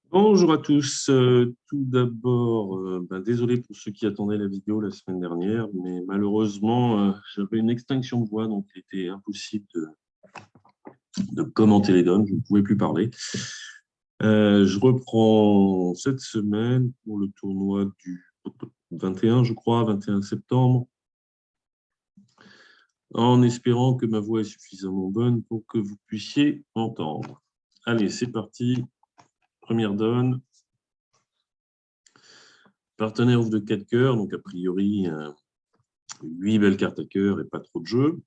Bonjour à tous. Tout d'abord, désolé pour ceux qui attendaient la vidéo la semaine dernière, mais malheureusement, j'avais une extinction de voix, donc il était impossible de commenter les donnes. Je ne pouvais plus parler. Je reprends cette semaine pour le tournoi du 21, je crois, 21 septembre, en espérant que ma voix est suffisamment bonne pour que vous puissiez entendre. Allez, c'est parti. Première donne. Partenaire ouvre de 4 cœurs, donc a priori 8 belles cartes à cœur et pas trop de jeux.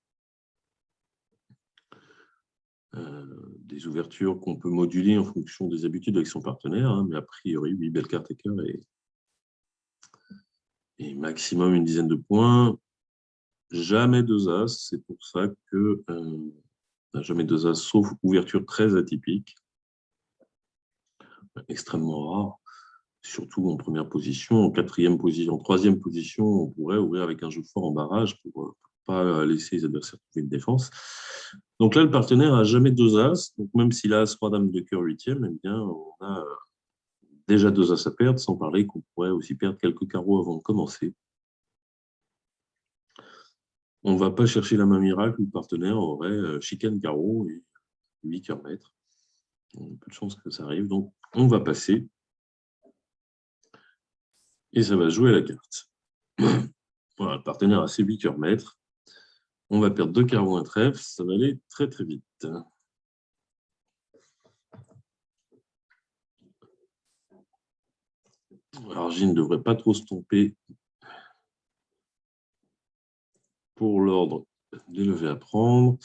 Des ouvertures qu'on peut moduler en fonction des habitudes avec son partenaire, hein, mais a priori 8 belles cartes à cœur et maximum une dizaine de points. Jamais deux as, c'est pour ça que jamais deux as, sauf ouverture très atypique, extrêmement rare. Surtout en première position, en quatrième position, en troisième position, on pourrait ouvrir avec un jeu fort en barrage pour ne pas laisser les adversaires trouver une défense. Donc là, le partenaire a jamais deux as, donc même s'il a as, roi, dame de cœur huitième, eh bien, on a déjà deux as à perdre, sans parler qu'on pourrait aussi perdre quelques carreaux avant de commencer. On ne va pas chercher la main miracle, le partenaire aurait chicane carreau et 8 cœurs maître. Il y a peu de chances que ça arrive, donc on va passer. Et ça va jouer la carte. Voilà, le partenaire a ses 8 cœurs maîtres. On va perdre deux carreaux, un trèfle. Ça va aller très, très vite. Argile ne devrait pas trop se tromper pour l'ordre des levées à prendre.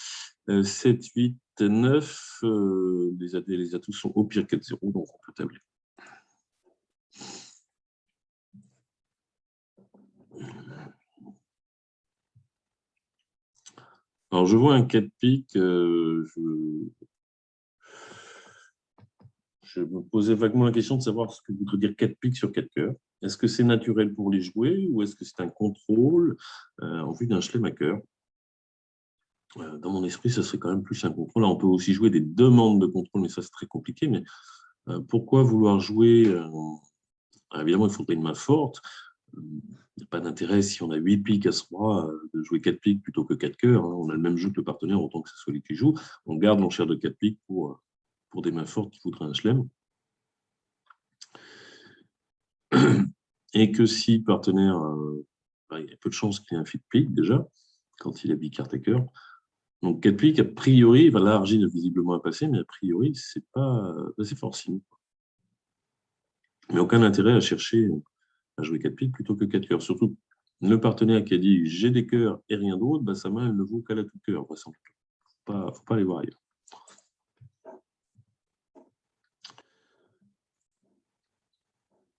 7, 8, 9. Les atouts sont au pire 4-0, donc on peut tabler. Alors, je vois un 4 piques. Je me posais vaguement la question de savoir ce que voudrait dire 4 piques sur 4 cœurs. Est-ce que c'est naturel pour les jouer ou est-ce que c'est un contrôle en vue d'un chelem à cœur? Dans mon esprit, ça serait quand même plus un contrôle. Là, on peut aussi jouer des demandes de contrôle, mais ça, c'est très compliqué. Mais pourquoi vouloir jouer évidemment, il faudrait une main forte. Il n'y a pas d'intérêt, si on a 8 piques à ce roi, de jouer 4 piques plutôt que 4 cœurs. Hein. On a le même jeu que le partenaire, autant que ce soit lui qui joue. On garde l'enchère de 4 piques pour des mains fortes qui voudraient un chelem. Et que si le partenaire, il y a peu de chances qu'il ait un fit pique déjà, quand il a 8 cartes à cœur. Donc 4 piques, a priori, là, Argile est visiblement à passer, mais a priori, c'est fort signe. Mais aucun intérêt à chercher à jouer 4 piques plutôt que 4 cœurs. Surtout, le partenaire qui a dit j'ai des cœurs et rien d'autre, sa main, elle ne vaut qu'à la tout cœur. Il ne faut pas aller voir ailleurs.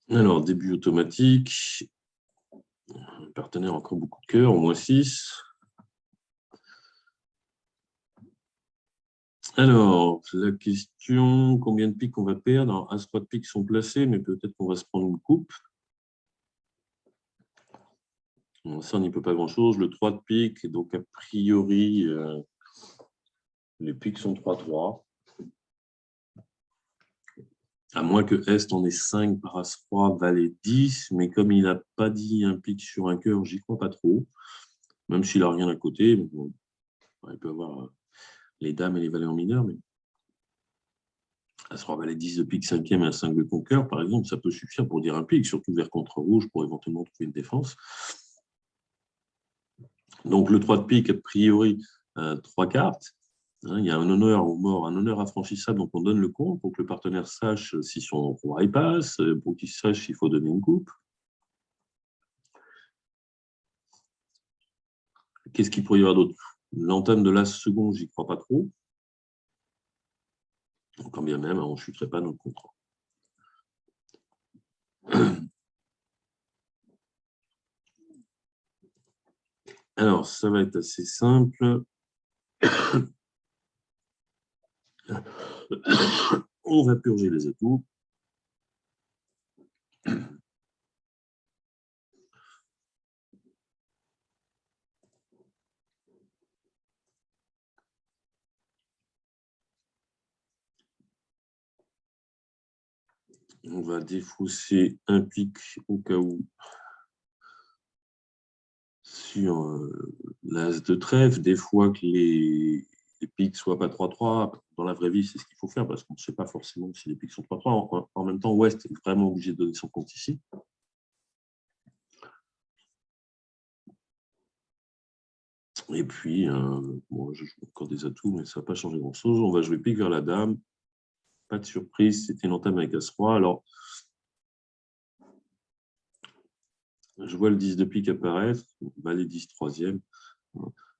Alors, début automatique. Le partenaire a encore beaucoup de cœurs, au moins 6. Alors, la question, combien de piques on va perdre? Alors, As-Roi de piques sont placés, mais peut-être qu'on va se prendre une coupe. Bon, ça, on n'y peut pas grand-chose. Le 3 de pique, donc a priori, les piques sont 3-3. À moins que Est en ait 5 par As-Roi, Valet 10, mais comme il n'a pas dit un pique sur un cœur, j'y crois pas trop. Même s'il n'a rien à côté, bon, il peut avoir les dames et les valets en mineur, mais As-Roi, Valet 10 de pique 5e et un 5 de conqueur, par exemple, ça peut suffire pour dire un pique, surtout vers contre rouge pour éventuellement trouver une défense. Donc le 3 de pique, a priori, 3 cartes. Hein, il y a un honneur aux morts, un honneur affranchissable, donc on donne le compte pour que le partenaire sache si son roi y passe, pour qu'il sache s'il faut donner une coupe. Qu'est-ce qu'il pourrait y avoir d'autre? L'entame de l'as second, j'y crois pas trop. Donc, quand bien même, on ne chuterait pas notre contrat. Alors, ça va être assez simple. On va purger les atouts. On va défausser un pic au cas où sur l'as de trèfle. Des fois que les pics ne soient pas 3-3, dans la vraie vie, c'est ce qu'il faut faire parce qu'on ne sait pas forcément si les pics sont 3-3. En même temps, Ouest est vraiment obligé de donner son compte ici. Et puis, bon, je joue encore des atouts, mais ça ne va pas changer grand-chose. On va jouer pique vers la dame. Pas de surprise, c'était une entame avec As-Roi. Alors, je vois le 10 de pique apparaître. Valet 10, troisième.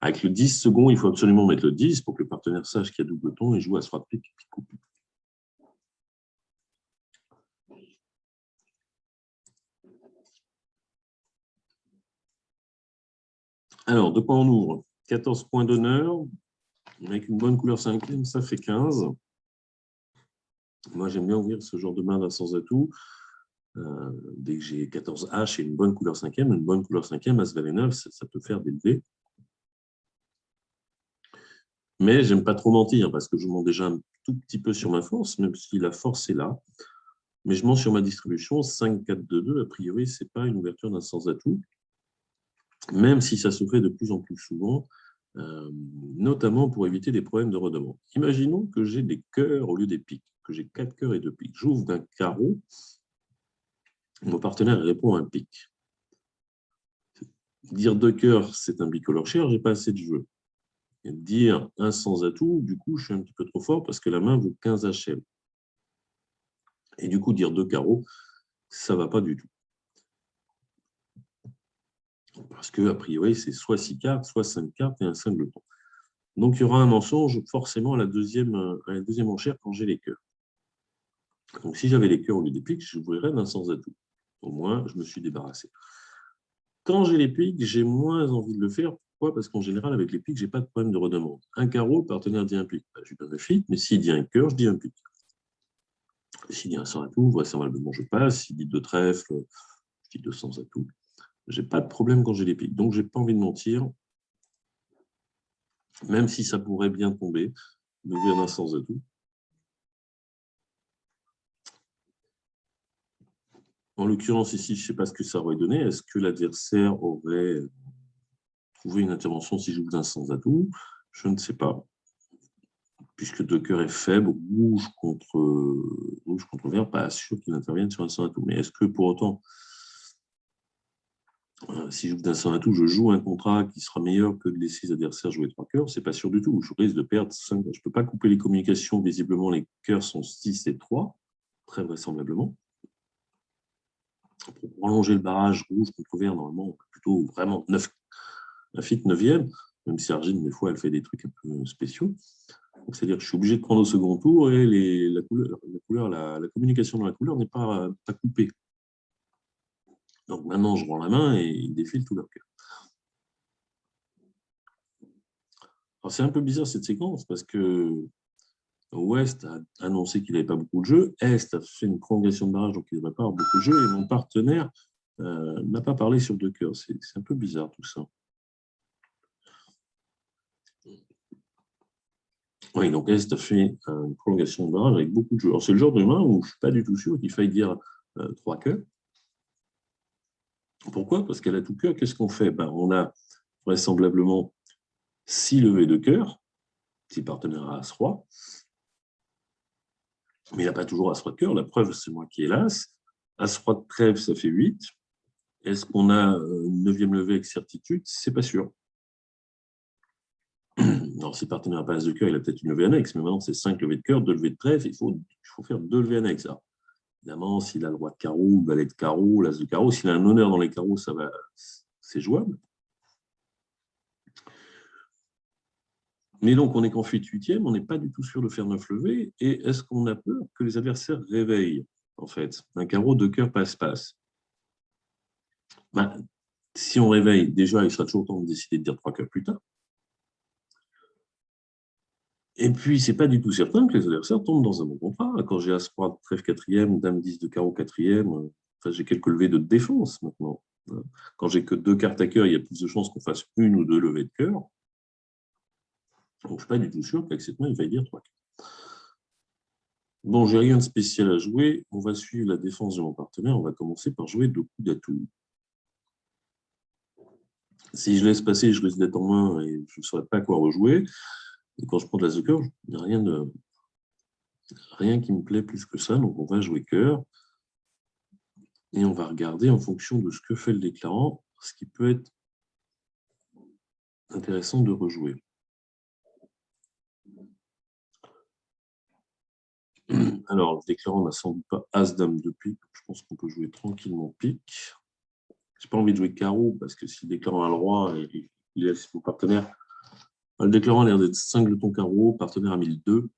Avec le 10 second, il faut absolument mettre le 10 pour que le partenaire sache qu'il y a double ton et joue As-Roi de pique, pique ou pique. Alors, de quoi on ouvre? 14 points d'honneur. Avec une bonne couleur cinquième, ça fait 15. Moi, j'aime bien ouvrir ce genre de main d'un sans atout. Dès que j'ai 14 H et une bonne couleur cinquième, As Valet 9, ça peut faire des levées. Mais j'aime pas trop mentir parce que je mens déjà un tout petit peu sur ma force, même si la force est là. Mais je mens sur ma distribution. 5, 4, 2, 2, a priori, ce n'est pas une ouverture d'un sans atout, même si ça se fait de plus en plus souvent, notamment pour éviter des problèmes de redemande. Imaginons que j'ai des cœurs au lieu des piques, que j'ai 4 cœurs et 2 piques. J'ouvre d'un carreau, mon partenaire répond à un pique. Dire 2 cœurs, c'est un bicolore cher, je n'ai pas assez de jeu. Et dire un sans atout, du coup, je suis un petit peu trop fort parce que la main vaut 15 HM. Et du coup, dire 2 carreaux, ça ne va pas du tout. Parce que, a priori, c'est soit 6 cartes, soit 5 cartes et un singleton. Donc, il y aura un mensonge forcément à la deuxième enchère quand j'ai les cœurs. Donc, si j'avais les cœurs au lieu des piques, j'ouvrirais d'un sans atout. Au moins, je me suis débarrassé. Quand j'ai les piques, j'ai moins envie de le faire. Pourquoi? Parce qu'en général, avec les piques, je n'ai pas de problème de redemande. Un carreau, le partenaire dit un pique. Je lui donne un fit, mais s'il dit un cœur, je dis un pique. S'il dit un sans atout, vraisemblablement, je passe. S'il dit deux trèfles, je dis deux sans atout. Je n'ai pas de problème quand j'ai les piques. Donc, je n'ai pas envie de mentir, même si ça pourrait bien tomber, d'ouvrir d'un sans atout. En l'occurrence, ici, je ne sais pas ce que ça aurait donné. Est-ce que l'adversaire aurait trouvé une intervention si j'ouvre d'un sans atout? Je ne sais pas. Puisque deux cœurs est faible, rouge contre vert, pas sûr qu'il intervienne sur un sans atout. Mais est-ce que pour autant, si j'ouvre d'un sans atout, je joue un contrat qui sera meilleur que de laisser les adversaires jouer trois cœurs? C'est pas sûr du tout. Je risque de perdre 5. Je ne peux pas couper les communications. Visiblement, les cœurs sont 6 et 3, très vraisemblablement. Pour prolonger le barrage rouge contre vert, normalement, plutôt vraiment 9, un fit 9e, même si Argine, des fois, elle fait des trucs un peu spéciaux. C'est-à-dire que je suis obligé de prendre au second tour et la communication dans la couleur n'est pas coupée. Donc maintenant, je rends la main et ils défilent tout leur cœur. Alors c'est un peu bizarre cette séquence parce que Ouest a annoncé qu'il n'avait pas beaucoup de jeu, Est a fait une prolongation de barrage, donc il ne devrait pas avoir beaucoup de jeu, et mon partenaire n'a pas parlé sur deux cœurs. C'est un peu bizarre tout ça. Oui, donc Est a fait une prolongation de barrage avec beaucoup de jeux. Alors c'est le genre de main où je ne suis pas du tout sûr qu'il faille dire trois cœurs. Pourquoi? Parce qu'elle a tout cœur, qu'est-ce qu'on fait? On a vraisemblablement 6 levées de cœur, si partenaire a As-Roi, mais il n'a pas toujours As-Roi de cœur. La preuve, c'est moi qui ai l'As. As-Roi de trèfle, ça fait 8. Est-ce qu'on a une 9e levée avec certitude? C'est pas sûr. Alors, si partenaire n'a pas As de cœur, il a peut-être une levée annexe, mais maintenant, c'est 5 levées de cœur, 2 levées de trèfle, il faut faire 2 levées annexes. Alors, évidemment, s'il a le roi de carreau, le valet de carreau, l'as de carreau, s'il a un honneur dans les carreaux, c'est jouable. Mais donc, on est qu'en fuite 8e, on n'est pas du tout sûr de faire 9 levées. Et est-ce qu'on a peur que les adversaires réveillent, en fait? Un carreau, deux cœurs, passe-passe. Si on réveille, déjà, il sera toujours temps de décider de dire 3 cœurs plus tard. Et puis, ce n'est pas du tout certain que les adversaires tombent dans un bon contrat. Quand j'ai As-Roi de trèfle 4e, Dame 10 de carreau 4e, j'ai quelques levées de défense maintenant. Quand j'ai que 2 cartes à cœur, il y a plus de chances qu'on fasse une ou 2 levées de cœur. Donc, je ne suis pas du tout sûr qu'avec cette main, il va dire 3 cœurs. Bon, j'ai rien de spécial à jouer. On va suivre la défense de mon partenaire. On va commencer par jouer 2 coups d'atout. Si je laisse passer, je risque d'être en main et je ne saurais pas quoi rejouer. Et quand je prends de l'as de cœur, il n'y a rien qui me plaît plus que ça. Donc, on va jouer cœur. Et on va regarder en fonction de ce que fait le déclarant, ce qui peut être intéressant de rejouer. Alors, le déclarant n'a sans doute pas As-Dame de pique. Je pense qu'on peut jouer tranquillement pique. Je n'ai pas envie de jouer carreau parce que si le déclarant a le roi, il laisse mon partenaire. Le déclarant a l'air d'être 5 jetons carreau, partenaire a 1002.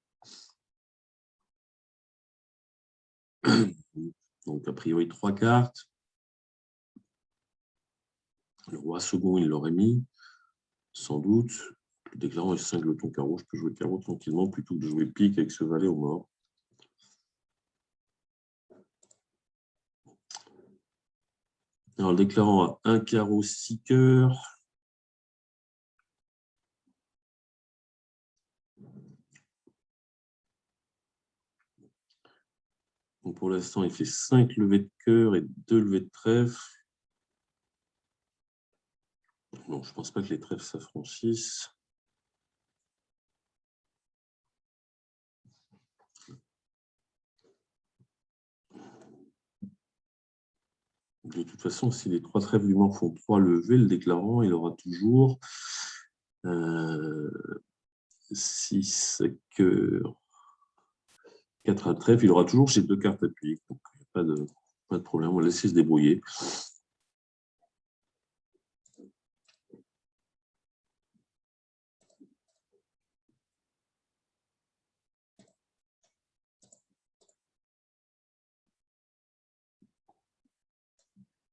Donc, a priori, 3 cartes. Le roi second, il l'aurait mis, sans doute. Le déclarant est 5 jetons carreau. Je peux jouer carreau tranquillement plutôt que de jouer pique avec ce valet au mort. Alors, le déclarant a un carreau, 6 cœurs. Donc, pour l'instant, il fait 5 levées de cœur et 2 levées de trèfle. Non, je ne pense pas que les trèfles s'affranchissent. De toute façon, si les 3 trèfles du mort font 3 levées, le déclarant, il aura toujours 6 cœurs, 4 à trèfle. Il aura toujours ces 2 cartes à pique. Donc, il n'y a pas de problème. On va laisser se débrouiller.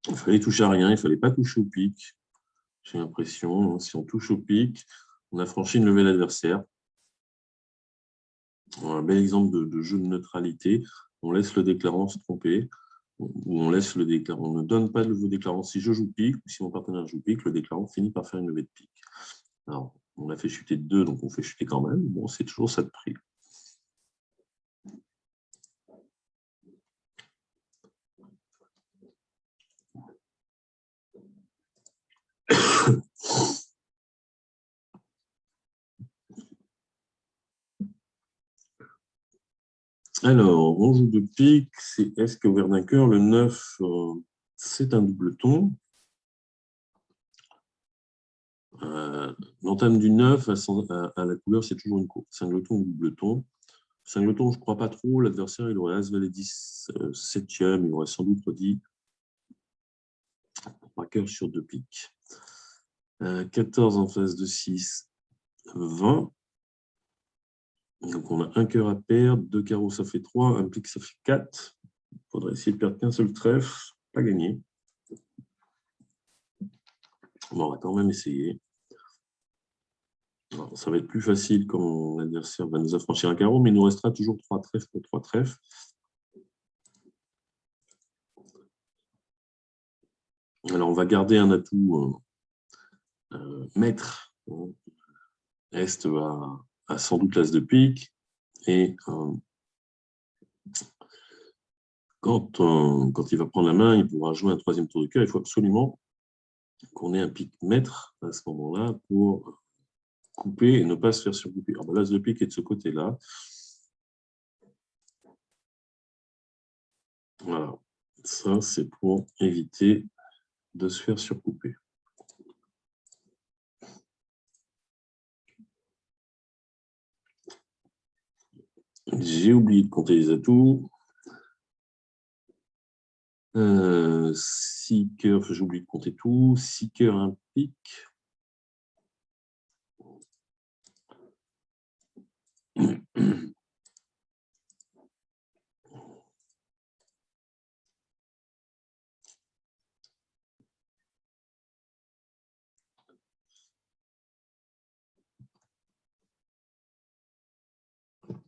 Il ne fallait toucher à rien. Il ne fallait pas toucher au pic. J'ai l'impression, si on touche au pic, on a franchi une levée de l'adversaire. Un bel exemple de jeu de neutralité. On laisse le déclarant se tromper, ou on laisse le déclarant. On ne donne pas de nouveau déclarant. Si je joue pique, ou si mon partenaire joue pique, le déclarant finit par faire une levée de pique. Alors, on a fait chuter de 2, donc on fait chuter quand même. Bon, c'est toujours ça de prix. Alors, on joue de pique, c'est Est-ce que ouvert d'un cœur, le 9, c'est un double ton. L'entame du 9 à la couleur, c'est toujours une courte. Singleton ou double ton. Singleton, je ne crois pas trop. L'adversaire, il aurait As, Valet 10, 7e, il aurait sans doute dit 3 cœurs sur 2 piques. 14 en face de 6, 20. Donc, on a un cœur à perdre, 2 carreaux, ça fait 3, un pique, ça fait 4. Il faudrait essayer de perdre qu'un seul trèfle, pas gagné. Bon, on va quand même essayer. Alors, ça va être plus facile quand l'adversaire va nous affranchir un carreau, mais il nous restera toujours 3 trèfles pour 3 trèfles. Alors, on va garder un atout maître. Est a sans doute l'as de pique. Et quand il va prendre la main, il pourra jouer un 3e tour de cœur. Il faut absolument qu'on ait un pique maître à ce moment-là pour couper et ne pas se faire surcouper. Alors, l'as de pique est de ce côté-là. Voilà. Ça, c'est pour éviter de se faire surcouper. J'ai oublié de compter les atouts. 6 cœurs, j'ai oublié de compter tout. 6 cœurs, un pique.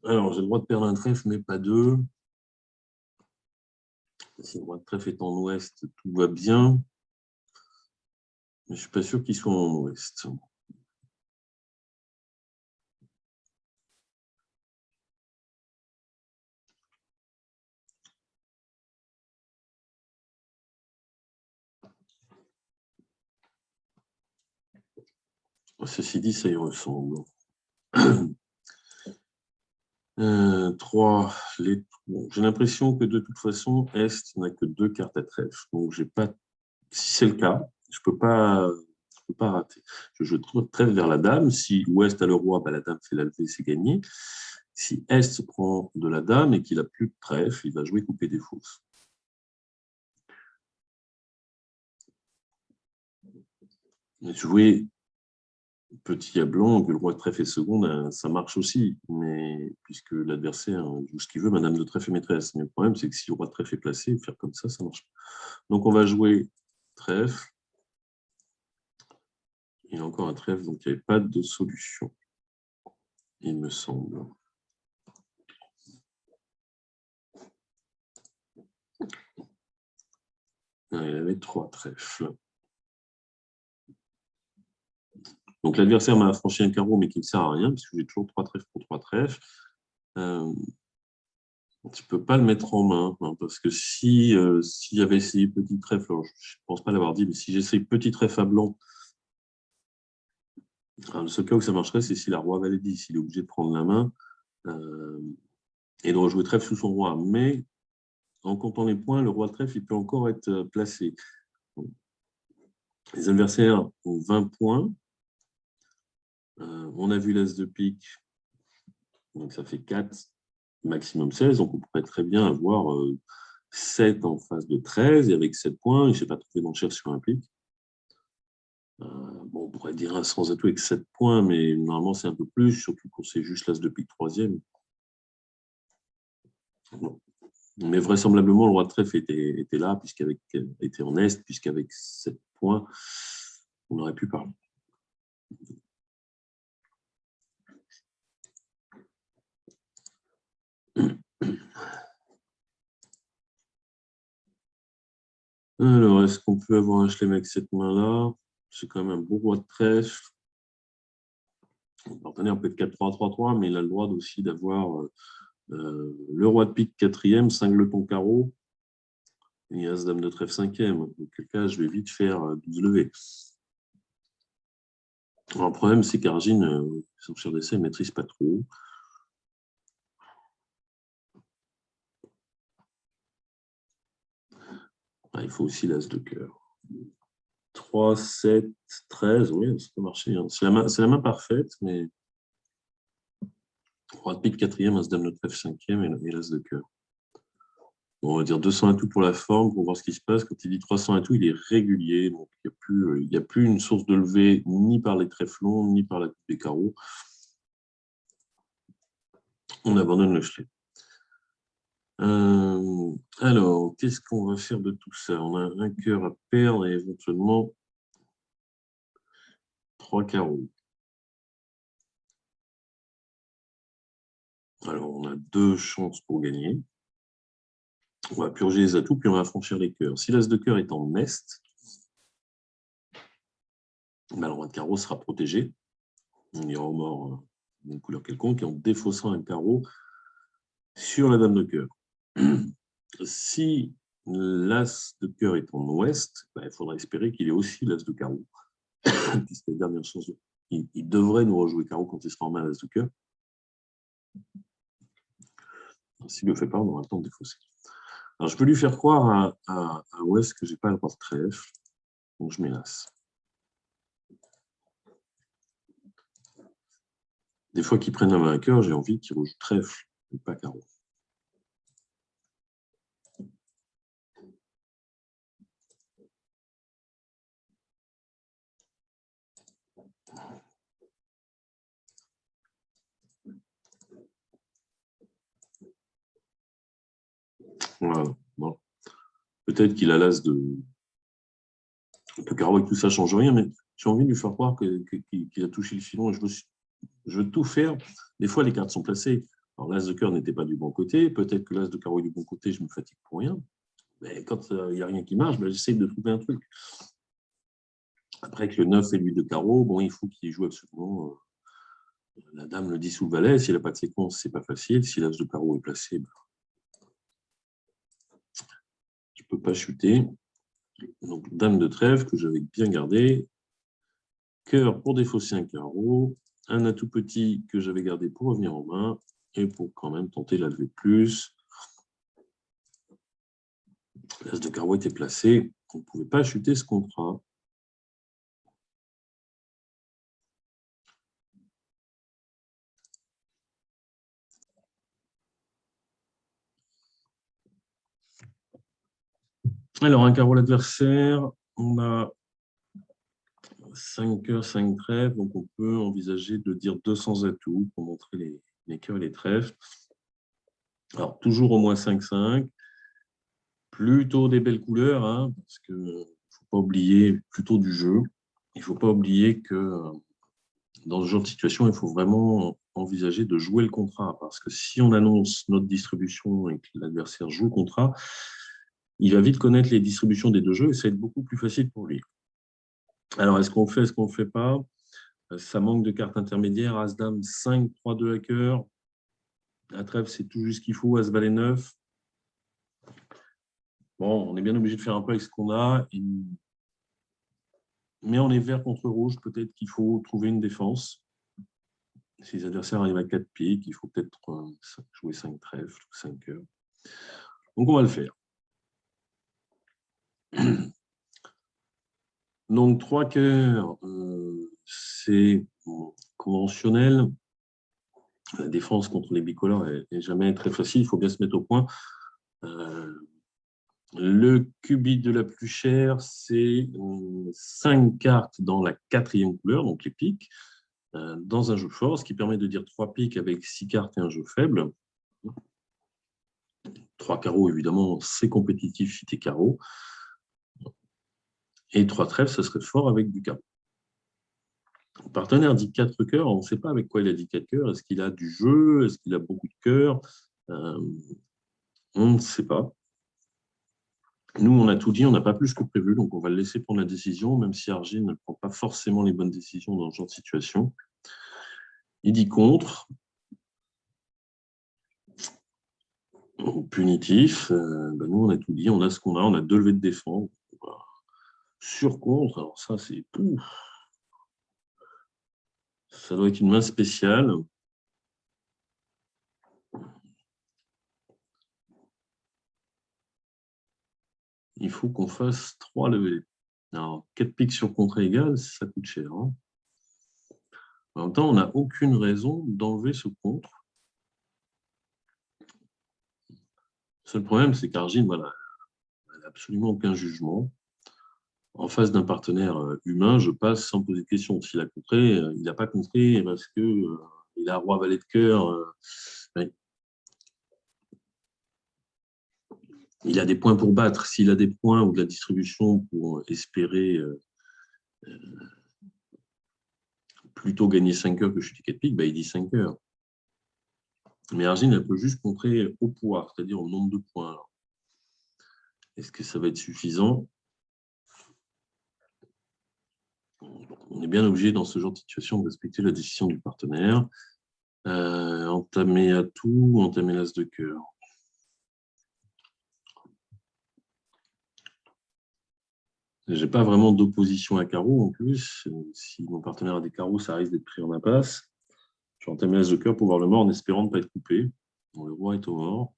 Alors, j'ai le droit de perdre un trèfle, mais pas deux. Si le droit de trèfle est en ouest, tout va bien. Mais je ne suis pas sûr qu'il soit en ouest. Ceci dit, ça y ressemble. 3. Bon, j'ai l'impression que de toute façon, Est n'a que 2 cartes à trèfle. Donc, j'ai pas... si c'est le cas, je peux pas rater. Je joue trèfle vers la dame. Si Ouest a le roi, bah, la dame fait la levée, c'est gagné. Si Est prend de la dame et qu'il n'a plus de trèfle, il va jouer couper des fausses. Jouer petit à blanc, que le roi de trèfle est seconde, ça marche aussi, mais puisque l'adversaire joue ce qu'il veut, madame de trèfle est maîtresse. Mais le problème, c'est que si le roi de trèfle est placé, faire comme ça marche pas. Donc on va jouer trèfle. Il y a encore un trèfle, donc il n'y avait pas de solution, il me semble. Il y avait 3 trèfles. Donc l'adversaire m'a affranchi un carreau, mais qui ne sert à rien, puisque j'ai toujours 3 trèfles pour 3 trèfles. Tu ne peux pas le mettre en main, hein, parce que s'il y avait essayé petit trèfle, alors je ne pense pas l'avoir dit, mais si j'essaye petit trèfle à blanc, alors, le seul cas où ça marcherait, c'est si la roi valet 10, il est obligé de prendre la main et de rejouer trèfle sous son roi. Mais en comptant les points, le roi de trèfle, il peut encore être placé. Les adversaires ont 20 points. On a vu l'as de pique, donc ça fait 4, maximum 16. Donc on pourrait très bien avoir 7 en face de 13, et avec 7 points, je n'ai pas trouvé d'enchère sur un pique. Bon, on pourrait dire un sans atout avec 7 points, mais normalement c'est un peu plus, surtout quand c'est juste l'as de pique troisième. Bon. Mais vraisemblablement, le roi de trèfle était là, était en Est, puisqu'avec 7 points, on aurait pu parler. Alors, est-ce qu'on peut avoir un chelem avec cette main-là? C'est quand même un beau roi de trèfle. Mon partenaire peut être 4-3-3-3, mais il a le droit aussi d'avoir le roi de pique quatrième, cingleton carreau, et as dame de trèfle cinquième. Dans quel cas, je vais vite faire 12 levées. Alors, le problème, c'est qu'Argine, son cher d'essai, ne maîtrise pas trop. Ah, il faut aussi l'as de cœur. 3, 7, 13, oui, ça peut marcher. Hein. C'est la main parfaite, mais roi de pique quatrième, as dame de trèfle cinquième et l'as de cœur. Bon, on va dire 200 atouts pour la forme, pour voir ce qui se passe. Quand il dit 300 atouts, il est régulier, donc il n'y a plus une source de levée ni par les trèfles longs, ni par la coupe des carreaux. On abandonne le chelet. Alors, qu'est-ce qu'on va faire de tout ça? On a un cœur à perdre et éventuellement 3 carreaux. Alors, on a 2 chances pour gagner. On va purger les atouts, puis on va franchir les cœurs. Si l'as de cœur est en est, ben, le roi de carreau sera protégé. On ira au mort d'une couleur quelconque et on défaussera un carreau sur la dame de cœur. Si l'as de cœur est en ouest, ben, il faudra espérer qu'il ait aussi l'as de carreau. Puisque la dernière chance, il devrait nous rejouer carreau quand il sera en main l'as de cœur. S'il ne le fait pas, on aura le temps de défausser. Alors, je peux lui faire croire à ouest que je n'ai pas le roi de trèfle. Donc, je mets l'as. Des fois qu'ils prennent un vainqueur, j'ai envie qu'ils rejouent trèfle et pas carreau. Voilà. Bon. Peut-être qu'il a l'as de carreau et tout ça ne change rien, mais j'ai envie de lui faire croire qu'il a touché le filon et je veux tout faire. Des fois, les cartes sont placées. Alors, l'as de cœur n'était pas du bon côté. Peut-être que l'as de carreau est du bon côté, je me fatigue pour rien. Mais quand il n'y a rien qui marche, ben, j'essaye de trouver un truc. Après que le 9 et lui de carreau, bon, il faut qu'il joue absolument la dame, le 10 ou le valet. S'il n'a pas de séquence, c'est pas facile. Si l'as de carreau est placé, ben, je ne peux pas chuter. Donc, dame de trèfle que j'avais bien gardé. cœur pour défausser un carreau, un atout petit que j'avais gardé pour revenir en main, et pour quand même tenter la levée de plus. L'as de carreau était placé, on ne pouvait pas chuter ce contrat. Alors, un carreau l'adversaire, on a 5 cœurs, 5 trèfles, donc on peut envisager de dire 200 atouts pour montrer les cœurs et les trèfles. Alors, toujours au moins 5-5, plutôt des belles couleurs, hein, parce qu'il ne faut pas oublier, plutôt du jeu, il ne faut pas oublier que dans ce genre de situation, il faut vraiment envisager de jouer le contrat, parce que si on annonce notre distribution et que l'adversaire joue le contrat, il va vite connaître les distributions des deux jeux et ça va être beaucoup plus facile pour lui. Alors, est-ce qu'on fait, est-ce qu'on ne fait pas? Ça manque de cartes intermédiaires. As-Dame 5, 3, 2 à cœur. La trèfle, c'est tout juste ce qu'il faut. As-Valet 9. Bon, on est bien obligé de faire un peu avec ce qu'on a. Mais on est vert contre rouge. Peut-être qu'il faut trouver une défense. Si les adversaires arrivent à 4 piques, il faut peut-être jouer 5 trèfles ou 5 cœurs. Donc, on va le faire. Donc, 3 cœurs, c'est conventionnel. La défense contre les bicolores n'est jamais très facile. Il faut bien se mettre au point. Le qubit de la plus chère, c'est 5 cartes dans la 4e couleur, donc les piques, dans un jeu fort, ce qui permet de dire 3 piques avec 6 cartes et un jeu faible. 3 carreaux, évidemment, c'est compétitif si t'es carreau. Et 3 trèfles, ça serait fort avec du carreau. Le partenaire dit 4 cœurs, on ne sait pas avec quoi il a dit 4 cœurs. Est-ce qu'il a du jeu? Est-ce qu'il a beaucoup de cœurs? On ne sait pas. Nous, on a tout dit, on n'a pas plus que prévu, donc on va le laisser prendre la décision, même si Argile ne prend pas forcément les bonnes décisions dans ce genre de situation. Il dit contre. Punitif. Nous, on a tout dit, on a ce qu'on a, on a 2 levées de défense. Sur contre, alors ça, c'est tout. Ça doit être une main spéciale. Il faut qu'on fasse 3 levées. Alors, 4 piques sur contre égal, ça coûte cher. Hein. En même temps, on n'a aucune raison d'enlever ce contre. Le seul problème, c'est qu'Argile, voilà, elle n'a absolument aucun jugement. En face d'un partenaire humain, je passe sans poser de questions. S'il a contré, il n'a pas contré parce qu'il a roi valet de cœur. Il a des points pour battre. S'il a des points ou de la distribution pour espérer plutôt gagner 5 heures que chuter 4 piques, il dit 5 heures. Mais Argile, elle peut juste contrer au poids, c'est-à-dire au nombre de points. Est-ce que ça va être suffisant? On est bien obligé, dans ce genre de situation, de respecter la décision du partenaire. Entamer à tout, entamer l'as de cœur. Je n'ai pas vraiment d'opposition à carreau en plus. Si mon partenaire a des carreaux, ça risque d'être pris en impasse. Je vais entamer l'as de cœur pour voir le mort en espérant ne pas être coupé. Bon, le roi est au mort.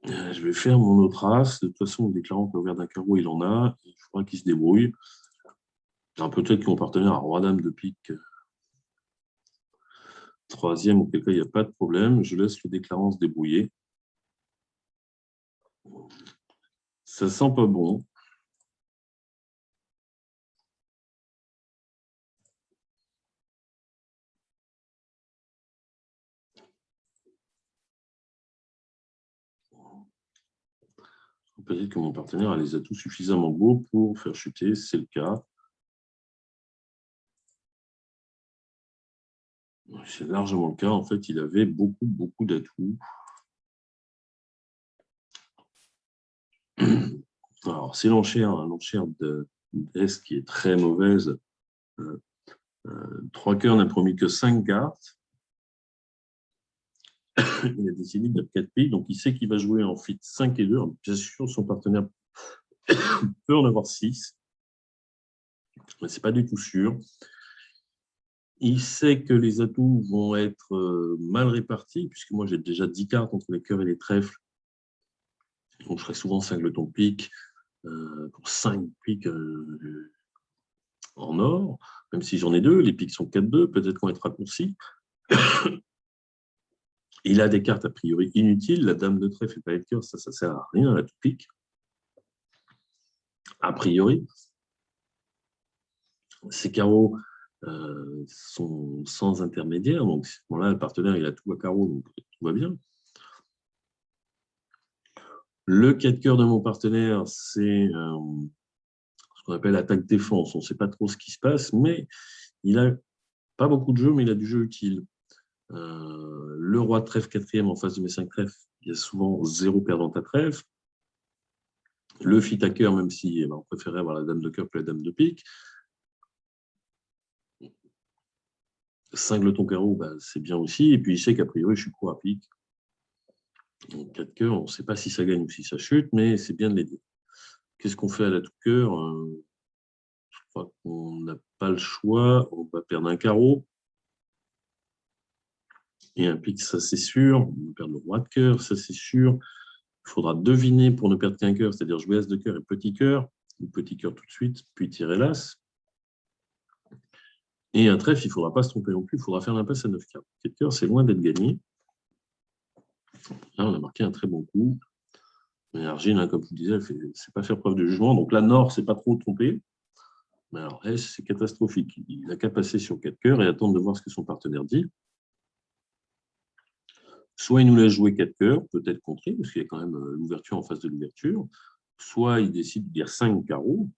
Je vais faire mon autre as. De toute façon, en déclarant qu'il a ouvert d'un carreau, il en a. Il faudra qu'il se débrouille. Peut-être que mon partenaire a roi-dame de pique. 3e, auquel cas il n'y a pas de problème. Je laisse le déclarant se débrouiller. Ça sent pas bon. Peut-être que mon partenaire a les atouts suffisamment beaux pour faire chuter, c'est le cas. C'est largement le cas. En fait, il avait beaucoup d'atouts. Alors, c'est l'enchère de S qui est très mauvaise. 3 cœurs n'a promis que 5 cartes. Il a décidé de mettre 4 piques, donc il sait qu'il va jouer en fit 5 et 2. Bien sûr, son partenaire Il peut en avoir 6, mais ce n'est pas du tout sûr. Il sait que les atouts vont être mal répartis, puisque moi j'ai déjà 10 cartes entre les cœurs et les trèfles. Donc je ferai souvent singleton pique pour 5 piques en or, même si j'en ai 2, les piques sont 4-2, peut-être qu'on va être raccourcis. Il a des cartes a priori inutiles, la dame de trèfle et pas de cœur, ça ne sert à rien, la tout pique. A priori, ces carreaux sont sans intermédiaire, donc bon, là, le partenaire il a tout à carreau, donc tout va bien. Le 4 cœurs de mon partenaire, c'est ce qu'on appelle attaque-défense. On ne sait pas trop ce qui se passe, mais il n'a pas beaucoup de jeux, mais il a du jeu utile. Le roi de trèfle 4e en face de mes 5 trèfles, il y a souvent 0 perdant à trèfle. Le fit à cœur, même si on préférait avoir la dame de cœur que la dame de pique. Singleton carreau, c'est bien aussi. Et puis, il sait qu'a priori, je suis pro à pique. Donc, 4 cœurs, on ne sait pas si ça gagne ou si ça chute, mais c'est bien de l'aider. Qu'est-ce qu'on fait à la tout cœur? Je crois qu'on n'a pas le choix. On va perdre un carreau. Et un pique, ça c'est sûr. On va perdre le roi de cœur, ça c'est sûr. Il faudra deviner pour ne perdre qu'un cœur, c'est-à-dire jouer as de cœur et petit cœur. Ou petit cœur tout de suite, puis tirer l'as. Et un trèfle, il ne faudra pas se tromper non plus. Il faudra faire l'impasse à 9 cartes. 4 cœurs, c'est loin d'être gagné. Là, on a marqué un très bon coup. Mais Argile, hein, comme je vous disais, elle ne sait pas faire preuve de jugement. Donc là, Nord, c'est pas trop trompé. Mais alors, S, c'est catastrophique. Il n'a qu'à passer sur 4 cœurs et attendre de voir ce que son partenaire dit. Soit il nous laisse jouer 4 cœurs, peut-être contré, parce qu'il y a quand même l'ouverture en face de l'ouverture. Soit il décide de dire 5 carreaux.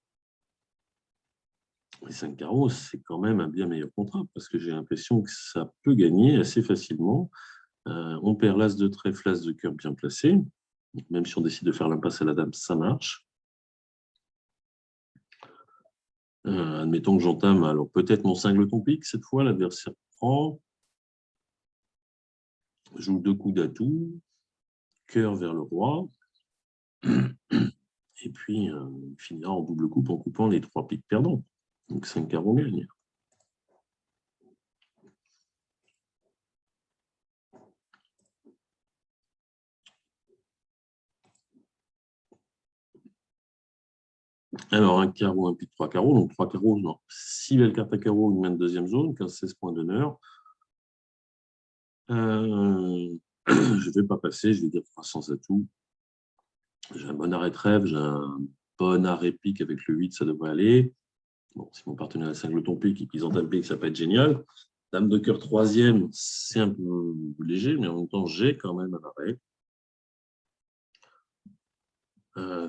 Les 5 carreaux, c'est quand même un bien meilleur contrat, parce que j'ai l'impression que ça peut gagner assez facilement. On perd l'as de trèfle, l'as de cœur bien placé. Même si on décide de faire l'impasse à la dame, ça marche. Admettons que j'entame, alors peut-être mon singleton pique, cette fois, l'adversaire prend, joue 2 coups d'atout, cœur vers le roi, et puis il finira en double coupe en coupant les 3 piques perdants. Donc 5 carreaux gagnent. Alors, un carreau, un pique, 3 carreaux. Donc 3 carreaux, non. 6 belles cartes à carreaux, une main de deuxième zone, 15-16 points d'honneur. Je ne vais pas passer, je vais dire 300 atouts. J'ai un bon arrêt trèfle, j'ai un bon arrêt pique avec le 8, ça devrait aller. Bon, si mon partenaire a singleton pique et qu'ils entament pique, ça peut être génial. Dame de cœur 3e, c'est un peu léger, mais en même temps, j'ai quand même un arrêt.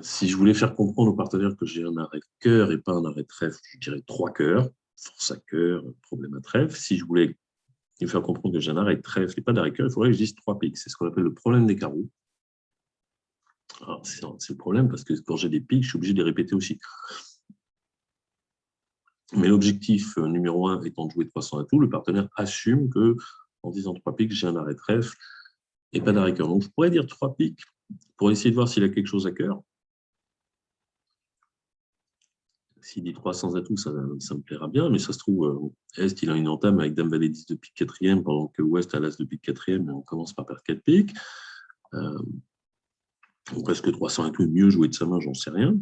Si je voulais faire comprendre aux partenaires que j'ai un arrêt cœur et pas un arrêt trèfle, je dirais 3 cœurs, force à cœur, problème à trèfle. Si je voulais lui faire comprendre que j'ai un arrêt trèfle et pas d'arrêt cœur, il faudrait que je dise 3 piques. C'est ce qu'on appelle le problème des carreaux. C'est le problème parce que quand j'ai des piques, je suis obligé de les répéter aussi. Mais l'objectif numéro 1 étant de jouer 300 atouts, le partenaire assume que en disant 3 piques, j'ai un arrêt trèfle et pas d'arrêt cœur. Donc je pourrais dire 3 piques pour essayer de voir s'il a quelque chose à cœur. S'il dit 300 atouts, ça me plaira bien, mais ça se trouve, Est, il a une entame avec Dame Valet 10 de pique 4e, pendant que Ouest a l'As de pique 4e, et on commence par perdre 4 piques. Presque 300 atouts, mieux jouer de sa main, j'en sais rien.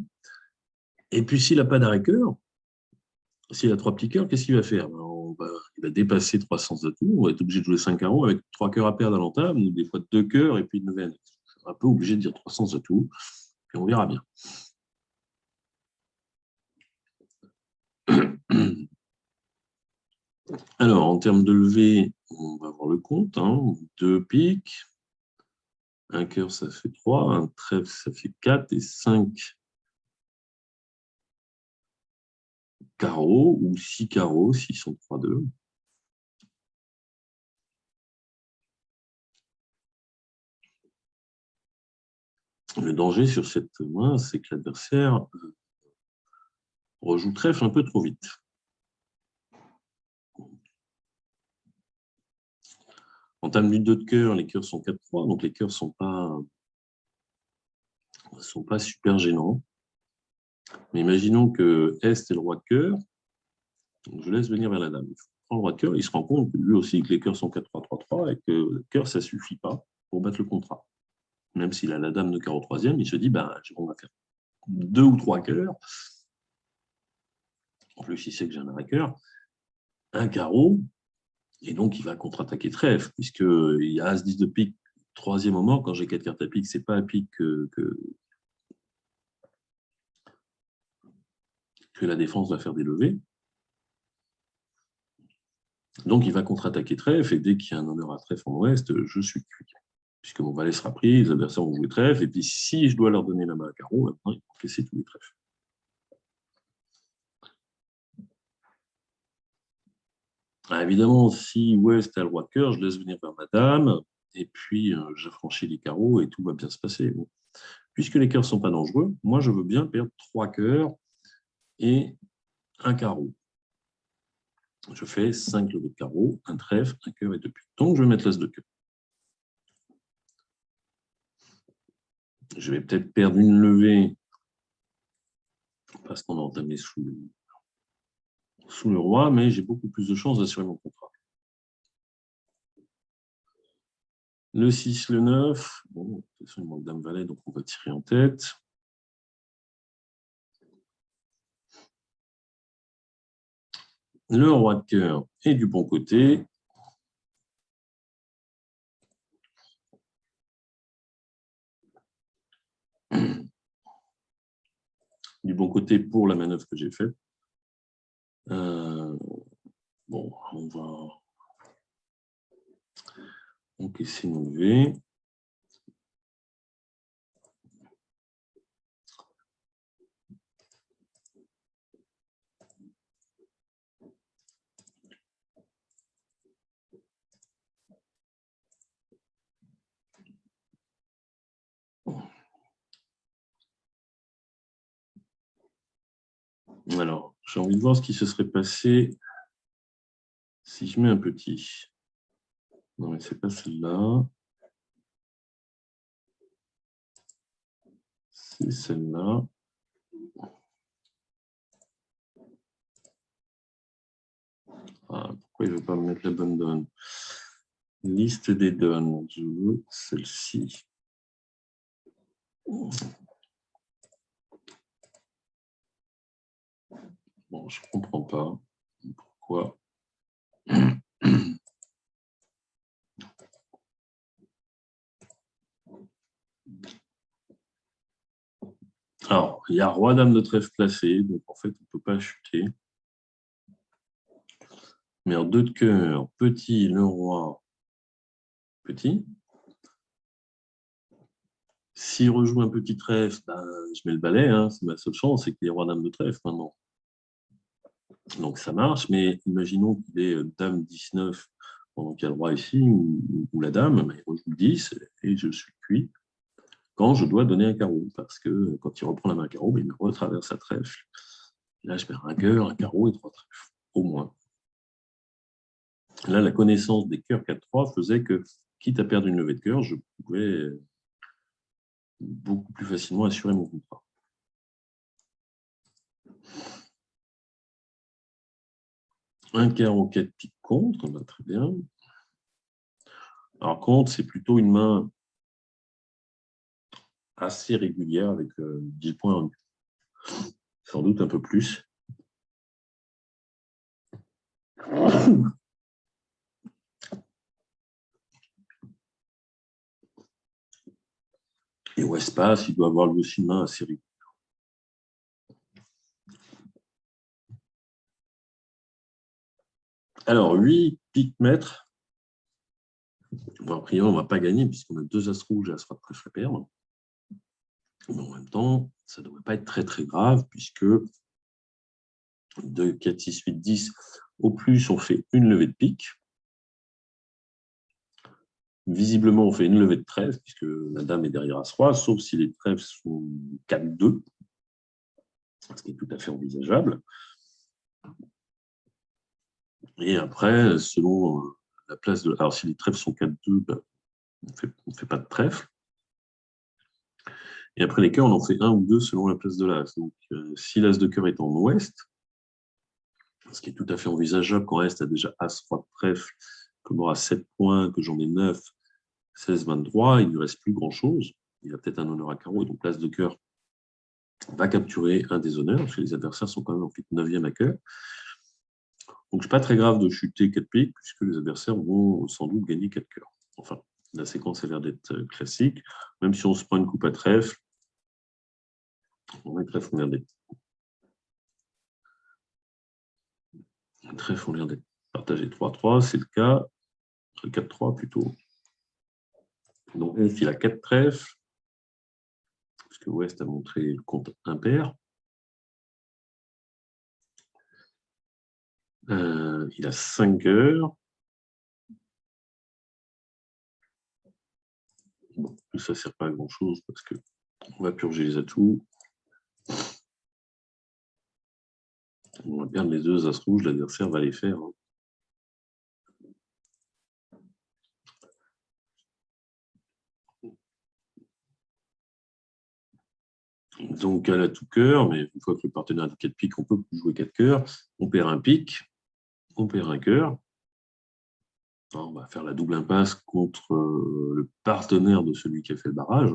Et puis s'il n'a pas d'arrêt cœur, s'il a 3 petits cœurs, qu'est-ce qu'il va faire? Il va dépasser 300 atouts, on va être obligé de jouer 5 carreaux avec 3 cœurs à perdre à l'entame, ou des fois 2 cœurs et puis une neuvaine. Je suis un peu obligé de dire 300 atouts, puis on verra bien. Alors, en termes de levée, on va voir le compte. 2 piques, un cœur, ça fait 3, un trèfle, ça fait 4, et 5 carreaux, ou 6 carreaux, s'ils sont 3-2. Le danger sur cette main, c'est que l'adversaire rejoue trèfle un peu trop vite. En termes du 2 de cœur, les cœurs sont 4-3, donc les cœurs ne sont pas super gênants. Mais imaginons que Est est le roi de cœur. Donc, je laisse venir vers la dame. Il prend le roi de cœur, il se rend compte, lui aussi, que les cœurs sont 4-3-3-3 et que le cœur, ça ne suffit pas pour battre le contrat. Même s'il a la dame de cœur au troisième, il se dit, ben, on va faire 2 ou 3 cœurs. En plus, il sait que j'ai un arrêt cœur. Un carreau, et donc il va contre-attaquer trèfle, puisqu'il y a As-10 de pique, troisième au mort, quand j'ai 4 cartes à pique, ce n'est pas à pique que la défense va faire des levées. Donc il va contre-attaquer trèfle, et dès qu'il y a un honneur à trèfle en ouest, je suis cuit. Puisque mon valet sera pris, les adversaires vont jouer trèfle, et puis si je dois leur donner la main à carreau, maintenant ils vont casser tous les trèfles. Alors, évidemment, si ouest a le roi de cœur, je laisse venir vers ma dame, et puis j'affranchis les carreaux, et tout va bien se passer. Bon. Puisque les cœurs ne sont pas dangereux, moi je veux bien perdre 3 cœurs et un carreau. Je fais 5 levées de carreau, un trèfle, un cœur et 2 piques. Donc je vais mettre l'as de cœur. Je vais peut-être perdre une levée parce qu'on a entamé sous le roi, mais j'ai beaucoup plus de chances d'assurer mon contrat. Le 6, le 9, bon, de toute façon, il manque dame-valet, donc on va tirer en tête. Le roi de cœur est du bon côté. Du bon côté pour la manœuvre que j'ai faite. Bon, on va encaisser nos levées. Alors, j'ai envie de voir ce qui se serait passé si je mets un petit. Non, mais ce n'est pas celle-là. C'est celle-là. Ah, pourquoi il ne veut pas me mettre la bonne donne? Liste des donnes. Je veux celle-ci. Bon, je ne comprends pas pourquoi. Alors, il y a roi, dame de trèfle placé, donc en fait, on ne peut pas chuter. Mais en 2 de cœur, petit, le roi, petit. S'il rejoue un petit trèfle, ben, je mets le balai, hein, c'est ma seule chance, c'est qu'il y ait roi, dame de trèfle maintenant. Donc ça marche, mais imaginons qu'il ait dame 19 pendant qu'il y a le roi ici, ou la dame, ben, il rejoue le 10 et je suis cuit quand je dois donner un carreau, parce que quand il reprend la main à carreau, ben, il me retraverse sa trèfle. Et là, je perds un cœur, un carreau et 3 trèfles, au moins. Là, la connaissance des cœurs 4-3 faisait que, quitte à perdre une levée de cœur, je pouvais beaucoup plus facilement assurer mon contrat. Un carreau 4 piques contre, ben, très bien. Alors contre, c'est plutôt une main assez régulière avec 10 points, sans doute un peu plus. Et au espace, il doit avoir lui aussi une main assez régulière. Alors, 8 piques maîtres. Bon, a priori, on ne va pas gagner puisqu'on a 2 as rouges et as roi de trèfle à perdre. Mais en même temps, ça ne devrait pas être très très grave puisque 2, 4, 6, 8, 10, au plus, on fait une levée de pique. Visiblement, on fait une levée de trèfle puisque la dame est derrière as-roi, sauf si les trèfles sont 4-2, ce qui est tout à fait envisageable. Et après, selon la place de... Alors, si les trèfles sont 4-2, ben, on ne fait pas de trèfle. Et après les cœurs, on en fait un ou deux selon la place de l'as. Donc, si l'as de cœur est en ouest, ce qui est tout à fait envisageable quand reste a déjà as, roi de trèfle, que aura 7 points, que j'en ai 9, 16, 23, il ne lui reste plus grand-chose. Il a peut-être un honneur à carreau, et donc l'as de cœur va capturer un des honneurs, parce que les adversaires sont quand même en fait 9e à cœur. Donc, ce n'est pas très grave de chuter 4 piques, puisque les adversaires vont sans doute gagner 4 cœurs. Enfin, la séquence a l'air d'être classique, même si on se prend une coupe à trèfle. On met trèfle, on a l'air d'être. Trèfle, on a l'air d'être partagé 3-3, c'est le cas. 4-3 plutôt. Donc, F, il a 4 trèfles, puisque Ouest a montré le compte impair. Il a 5 cœurs. Bon, ça ne sert pas à grand-chose parce qu'on va purger les atouts. On va perdre les 2 as rouges, l'adversaire va les faire. Donc, elle a tout cœur, mais une fois que le partenaire a 4 piques, on ne peut plus jouer 4 cœurs. On perd un pique, on perd un cœur. On va faire la double impasse contre le partenaire de celui qui a fait le barrage.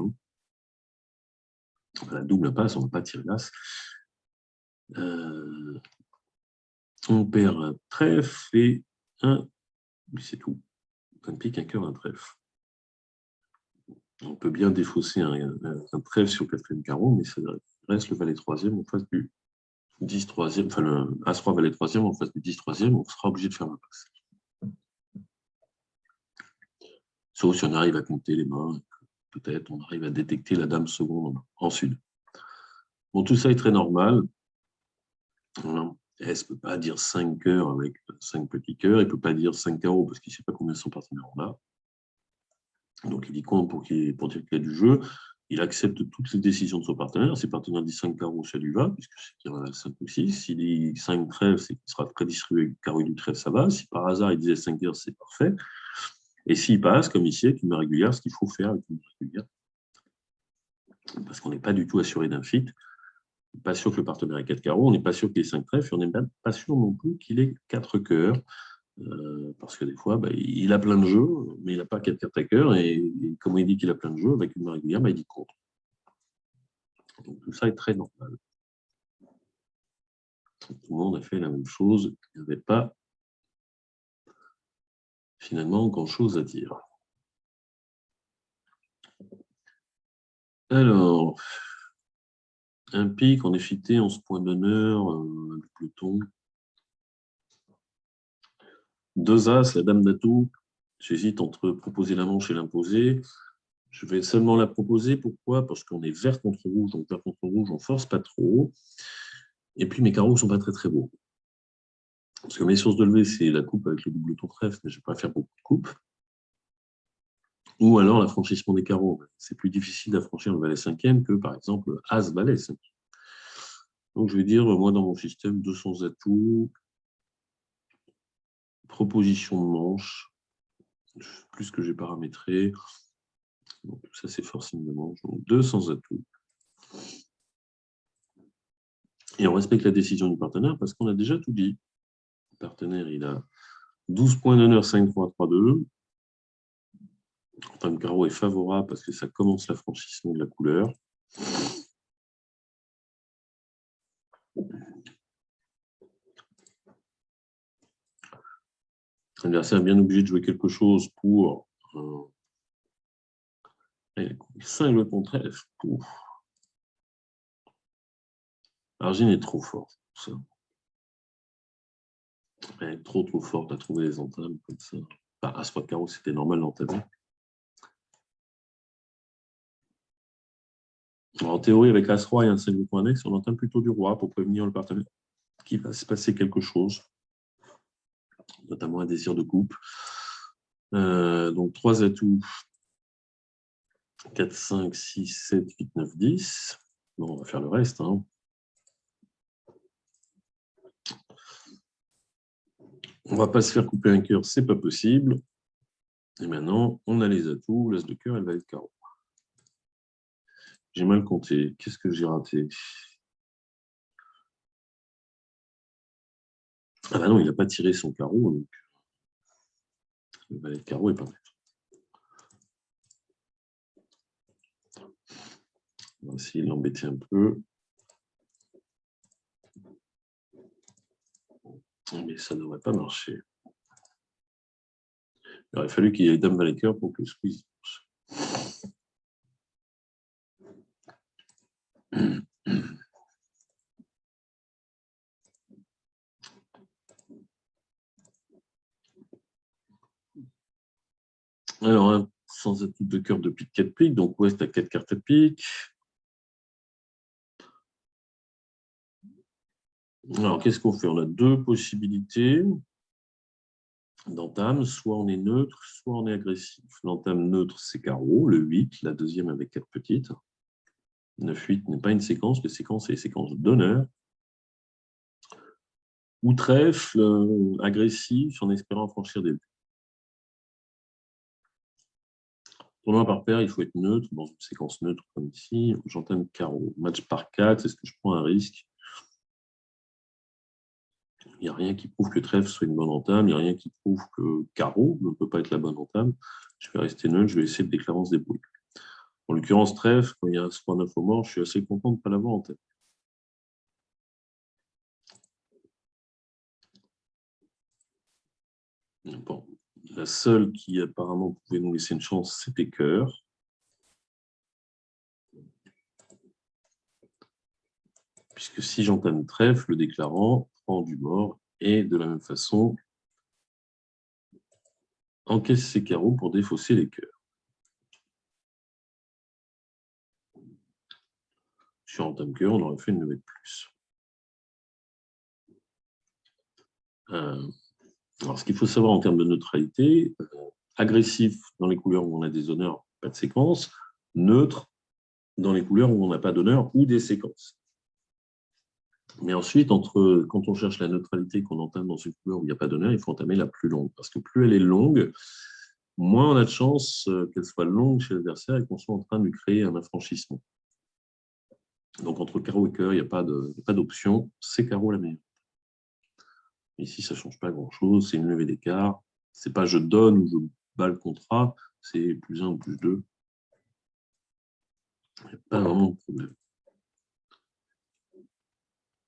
La double impasse, on ne va pas tirer l'as. On perd un trèfle et un. C'est tout. Un pique, un cœur, un trèfle. On peut bien défausser un trèfle sur le 4e carreau, mais ça reste le valet 3e en face du 10 3e, enfin le As-Roi valet 3e en face du 10 3e, on sera obligé de faire l'impasse. Sauf si on arrive à compter les mains, peut-être on arrive à détecter la dame seconde en sud. Bon, tout ça est très normal. S ne peut pas dire 5 cœurs avec 5 petits cœurs, il ne peut pas dire 5 carreaux parce qu'il ne sait pas combien son partenaire en a. Donc il y compte pour dire qu'il y a du jeu. Il accepte toutes les décisions de son partenaire. Si le partenaire dit 5 carreaux, ça lui va, puisque c'est qu'il y en a 5 ou 6. S'il dit 5 trèfles, c'est qu'il sera prédistribué carreau du trèfle, ça va. Si par hasard il disait 5 cœurs, c'est parfait. Et s'il passe, comme ici, avec une main régulière, ce qu'il faut faire avec une main régulière, parce qu'on n'est pas du tout assuré d'un fit, on n'est pas sûr que le partenaire ait 4 carreaux, on n'est pas sûr qu'il ait 5 trèfles, et on n'est même pas sûr non plus qu'il ait 4 cœurs. Parce que des fois, il a plein de jeux, mais il n'a pas 4 cartes à cœur, et comme il dit qu'il a plein de jeux, avec une main régulière, il dit contre. Donc tout ça est très normal. Tout le monde a fait la même chose, il n'y avait pas finalement grand-chose à dire. Alors, un pic en effité, 11 points d'honneur, du peloton. 2 as, la dame d'atout. J'hésite entre proposer la manche et l'imposer. Je vais seulement la proposer. Pourquoi? Parce qu'on est vert contre rouge. Donc vert contre rouge, on force pas trop. Et puis mes carreaux ne sont pas très très beaux. Parce que mes sources de levée, c'est la coupe avec le double tour trèfle, mais je ne vais pas faire beaucoup de coupes. Ou alors l'affranchissement des carreaux. C'est plus difficile d'affranchir le valet 5e que par exemple As-Valet 5e. Donc je vais dire, moi dans mon système, 200 atouts, proposition de manche, plus que j'ai paramétré. Donc, tout ça, c'est forcing de manche. Donc 200 atouts. Et on respecte la décision du partenaire parce qu'on a déjà tout dit. Le partenaire, il a 12 points d'honneur, 5-3, 3-2. Enfin, le carreau est favorable parce que ça commence l'affranchissement de la couleur. L'adversaire est bien obligé de jouer quelque chose pour 5 le contre F. L'argine est trop forte pour ça. Elle est trop forte à trouver les entames comme ça. Enfin, As-Roi de carreau, c'était normal d'entamer. En théorie, avec As-Roi et un 5 de point annexe, on entame plutôt du roi pour prévenir le partenaire qu'il va se passer quelque chose, notamment un désir de coupe. Donc 3 atouts. 4, 5, 6, 7, 8, 9, 10. Bon, on va faire le reste. On ne va pas se faire couper un cœur, c'est pas possible. Et maintenant, on a les atouts, l'as de cœur et le valet de carreau. J'ai mal compté. Qu'est-ce que j'ai raté? Ah bah non, il n'a pas tiré son carreau, donc le valet de carreau est pas net. On va essayer de l'embêter un peu. Mais ça ne devrait pas marcher. Il aurait fallu qu'il y ait dame valet cœur pour que le squeeze marche. Alors, sans atout de cœur de pique 4 piques, donc ouest à 4 cartes à pique. Alors, qu'est-ce qu'on fait? On a deux possibilités d'entame. Soit on est neutre, soit on est agressif. L'entame neutre, c'est carreau, le 8, la deuxième avec 4 petites. 9-8 n'est pas une séquence, les séquences, c'est les séquences d'honneur. Ou trèfle, agressif, en espérant franchir des buts. Tournoi par paire, il faut être neutre, dans une séquence neutre comme ici. J'entame carreau. Match par 4, est-ce que je prends un risque? Il n'y a rien qui prouve que trèfle soit une bonne entame. Il n'y a rien qui prouve que carreau ne peut pas être la bonne entame. Je vais rester neutre, je vais essayer de déclarer se débrouiller. En l'occurrence, trèfle, quand il y a un 3-9 au mort, je suis assez content de ne pas l'avoir en tête. Bon. La seule qui apparemment pouvait nous laisser une chance, c'était cœur. Puisque si j'entame trèfle, le déclarant prend du mort et de la même façon encaisse ses carreaux pour défausser les cœurs. Sur entame cœur, on aurait fait une levée de plus. Alors, ce qu'il faut savoir en termes de neutralité, agressif dans les couleurs où on a des honneurs, pas de séquence, neutre dans les couleurs où on n'a pas d'honneur ou des séquences. Mais ensuite, quand on cherche la neutralité qu'on entame dans une couleur où il n'y a pas d'honneur, il faut entamer la plus longue. Parce que plus elle est longue, moins on a de chance qu'elle soit longue chez l'adversaire et qu'on soit en train de lui créer un affranchissement. Donc, entre carreau et cœur, il n'y a pas d'option. C'est carreau la meilleure. Ici, ça ne change pas grand-chose. C'est une levée d'écart. Ce n'est pas je donne ou je bats le contrat. C'est plus 1 ou plus 2. Il n'y a pas vraiment de problème.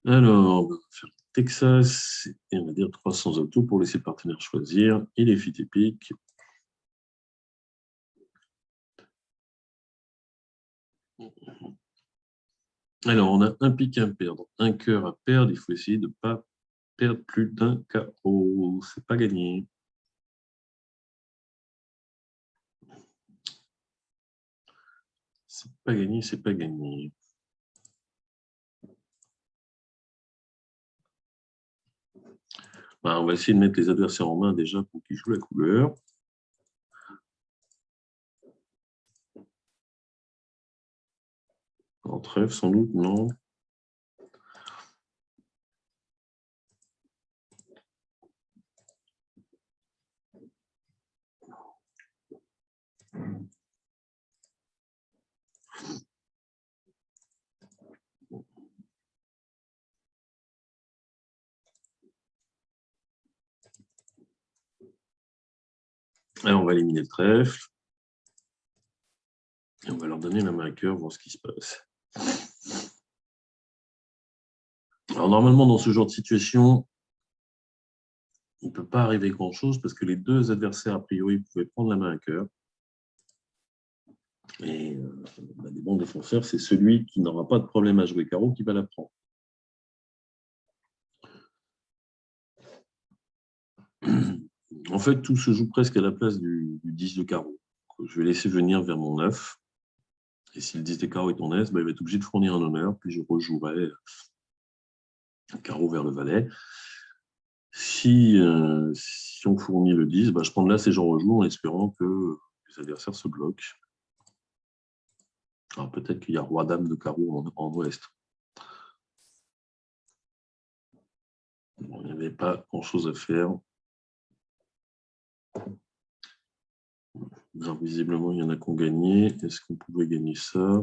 Alors, on va faire Texas et on va dire 300 autos pour laisser le partenaire choisir. Il est fit épique. Alors, on a un pic à perdre, un cœur à perdre. Il faut essayer de ne pas perdre plus d'un carreau. C'est pas gagné. C'est pas gagné, c'est pas gagné. On va essayer de mettre les adversaires en main déjà pour qu'ils jouent la couleur. En trèfle, sans doute, non. Alors, on va éliminer le trèfle. Et on va leur donner la main à cœur, voir ce qui se passe. Alors, normalement, dans ce genre de situation, il ne peut pas arriver grand-chose parce que les deux adversaires, a priori, pouvaient prendre la main à cœur. Et des bons défenseurs, c'est celui qui n'aura pas de problème à jouer carreau qui va la prendre. En fait, tout se joue presque à la place du 10 de carreau. Je vais laisser venir vers mon 9. Et si le 10 de carreau est en S, il va être obligé de fournir un honneur. Puis je rejouerai carreau vers le valet. Si on fournit le 10, je prends l'As et j'en rejoue en espérant que les adversaires se bloquent. Alors peut-être qu'il y a roi-dame de carreau en ouest. Bon, il n'y avait pas grand-chose à faire. Alors, visiblement, il y en a qui ont gagné. Est-ce qu'on pouvait gagner ça?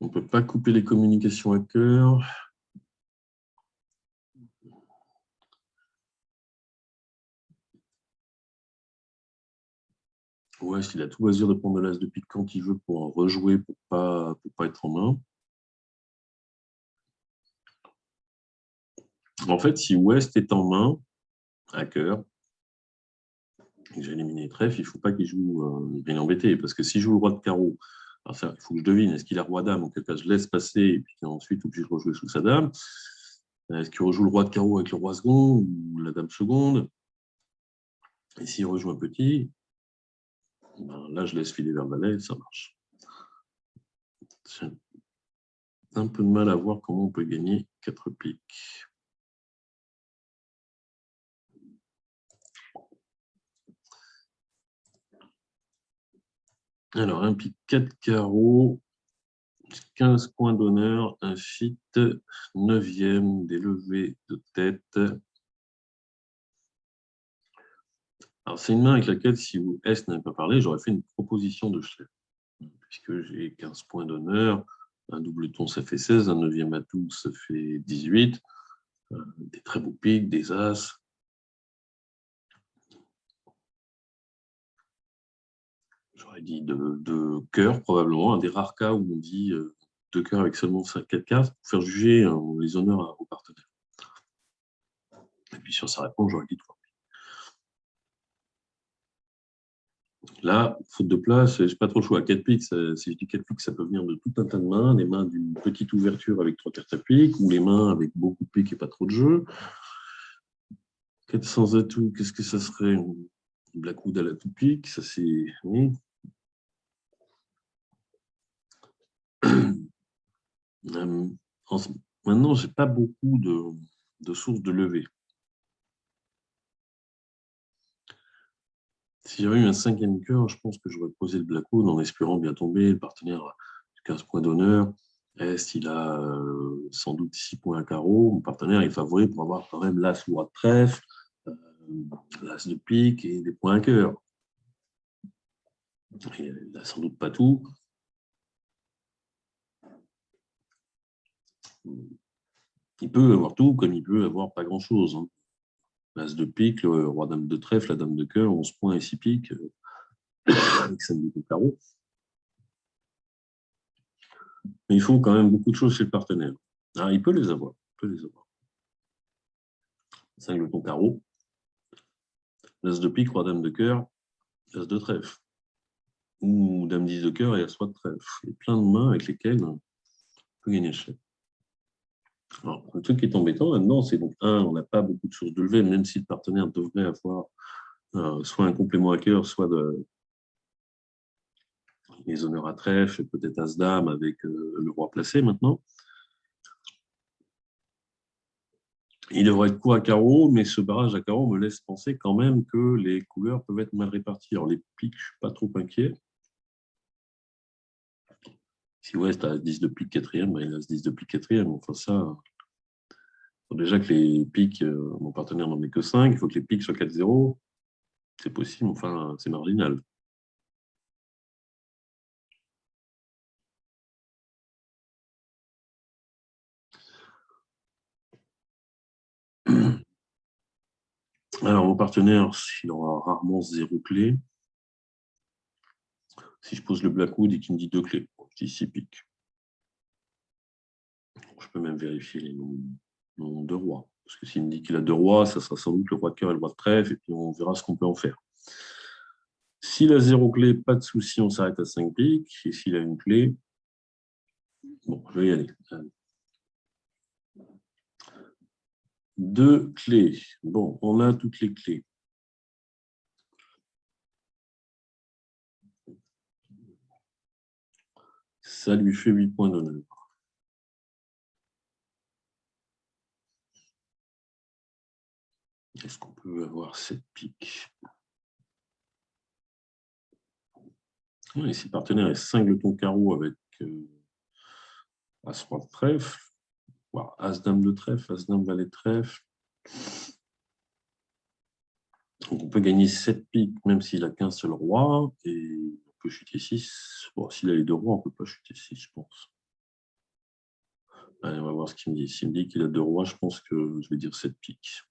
On ne peut pas couper les communications à cœur. Ouais, il a tout loisir de prendre de l'as de pique quand il veut pour en rejouer, pour pas être en main. En fait, si West est en main, à cœur, et que j'ai éliminé les trèfles, il ne faut pas qu'il joue, il est embêté, parce que s'il joue le roi de carreau, alors ça, il faut que je devine, est-ce qu'il a roi dame, en quel cas je laisse passer, et puis ensuite, obligé de rejouer sous sa dame. Est-ce qu'il rejoue le roi de carreau avec le roi second ou la dame seconde? Et s'il rejoue un petit, ben là, je laisse filer vers le valet, ça marche. J'ai un peu de mal à voir comment on peut gagner 4 piques. Alors, un pique 4 carreaux, 15 points d'honneur, un fit, 9e, des levées de tête. Alors, c'est une main avec laquelle, si S n'avait pas parlé, j'aurais fait une proposition de chef, puisque j'ai 15 points d'honneur, un double ton, ça fait 16, un 9e atout, ça fait 18, des très beaux piques, des as. J'aurais dit de cœur, probablement, un des rares cas où on dit de cœur avec seulement 4 cartes, pour faire juger les honneurs aux partenaires. Et puis sur sa réponse, j'aurais dit 3. Là, faute de place, je n'ai pas trop le choix. 4 piques, si je dis 4 piques, ça peut venir de tout un tas de mains, les mains d'une petite ouverture avec 3 cartes à pique, ou les mains avec beaucoup de piques et pas trop de jeu. 400 atouts, qu'est-ce que ça serait? Blackwood à la tout pique, ça c'est... Oui. Maintenant, je n'ai pas beaucoup de sources de levée. Si j'avais eu un 5e cœur, je pense que j'aurais posé le Blackwood en espérant bien tomber. Le partenaire a 15 points d'honneur. Est, il a sans doute 6 points à carreau. Mon partenaire est favori pour avoir quand même l'as ou roi de trèfle, l'as de pique et des points à cœur. Il n'a sans doute pas tout. Il peut avoir tout, comme il peut avoir pas grand-chose. Hein. L'as de pique, le roi dame de trèfle, la dame de cœur, 11 points et 6 piques, avec 5 de carreau. Mais il faut quand même beaucoup de choses chez le partenaire. Alors, il peut les avoir. 5 de ton carreau, l'as de pique, roi dame de cœur, as de trèfle. Ou dame 10 de cœur et as roi de trèfle. Il y a plein de mains avec lesquelles on peut gagner le chef. Alors, le truc qui est embêtant là-dedans, c'est donc, on n'a pas beaucoup de sources de levée, même si le partenaire devrait avoir soit un complément à cœur, soit les honneurs à trèfle, peut-être as-dame avec le roi placé maintenant. Il devrait être coup à carreau, mais ce barrage à carreau me laisse penser quand même que les couleurs peuvent être mal réparties. Alors, les piques, je ne suis pas trop inquiet. Si West a 10 de pique 4e, il a 10 de pique 4e. Enfin, ça, faut déjà que les piques, mon partenaire n'en ait que 5, il faut que les piques soient 4-0. C'est possible, enfin, c'est marginal. Alors, mon partenaire, il aura rarement 0 clé. Si je pose le Blackwood et qu'il me dit 2 clés, je dis 6 piques. Je peux même vérifier les noms de rois. Parce que s'il me dit qu'il a 2 rois, ça sera sans doute le roi de cœur et le roi de trèfle, et puis on verra ce qu'on peut en faire. S'il a 0 clé, pas de souci, on s'arrête à 5 piques. Et s'il a une clé, bon, je vais y aller. 2 clés. Bon, on a toutes les clés. Ça lui fait 8 points d'honneur. Est-ce qu'on peut avoir 7 piques? Oui, si le partenaire est 5 de ton carreau avec As-Roi de trèfle, As-Dame de trèfle, As-Dame valet de trèfle, Donc, on peut gagner 7 piques, même s'il a qu'un seul roi, et on peut chuter 6. Bon, s'il a les deux rois, on ne peut pas chuter 6, je pense. Allez, on va voir ce qu'il me dit. S'il me dit qu'il a deux rois, je pense que je vais dire 7 piques.